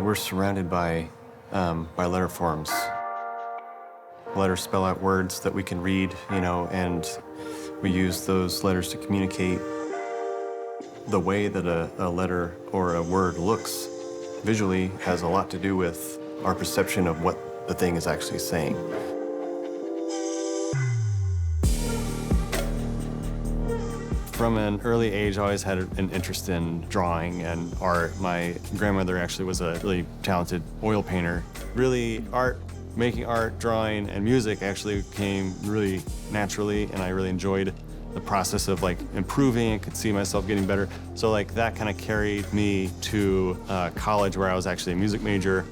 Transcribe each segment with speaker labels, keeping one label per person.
Speaker 1: We're surrounded by letter forms. Letters spell out words that we can read, and we use those letters to communicate. The way that a letter or a word looks visually has a lot to do with our perception of what the thing is actually saying. From an early age, I always had an interest in drawing and art. My grandmother actually was a really talented oil painter. Really, making art, drawing, and music actually came really naturally, and I really enjoyed the process of improving and could see myself getting better. So that kind of carried me to college, where I was actually a music major.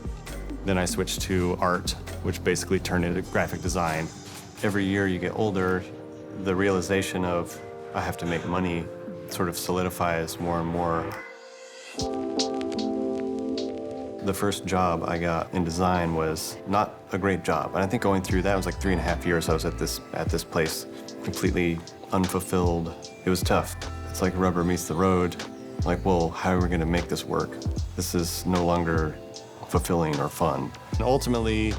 Speaker 1: Then I switched to art, which basically turned into graphic design. Every year you get older, the realization of I have to make money sort of solidifies more and more. The first job I got in design was not a great job. And I think going through that, it was 3.5 years I was at this place, completely unfulfilled. It was tough. It's like rubber meets the road. Well, how are we gonna make this work? This is no longer fulfilling or fun. And ultimately,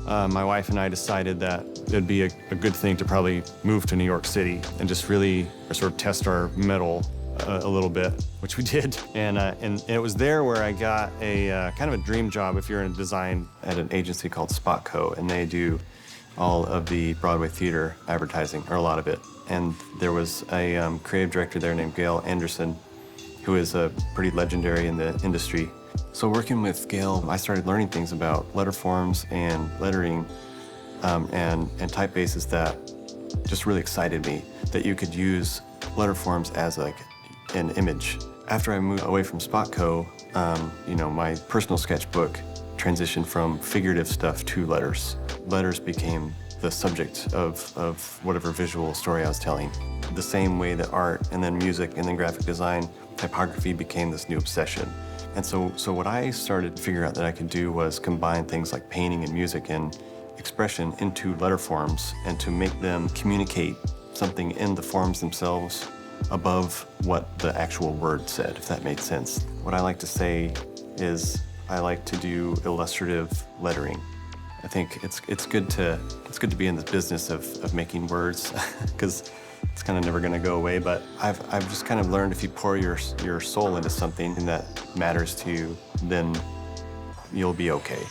Speaker 1: my wife and I decided that it'd be a good thing to probably move to New York City and just really sort of test our mettle a little bit, which we did. And it was there where I got a kind of a dream job if you're in design at an agency called Spot Co, and they do all of the Broadway theater advertising, or a lot of it. And there was a creative director there named Gail Anderson, who is pretty legendary in the industry. So working with Gail, I started learning things about letter forms and lettering and typefaces that just really excited me, that you could use letter forms as an image. After I moved away from Spot Co, my personal sketchbook transitioned from figurative stuff to letters. Letters became the subject of whatever visual story I was telling. The same way that art and then music and then graphic design, typography became this new obsession. And so what I started to figure out that I could do was combine things like painting and music and expression into letter forms, and to make them communicate something in the forms themselves above what the actual word said, if that made sense. What I like to say is I like to do illustrative lettering. I think it's good to be in this business of making words, because it's kind of never going to go away. But I've just kind of learned, if you pour your soul into something that matters to you, then you'll be okay.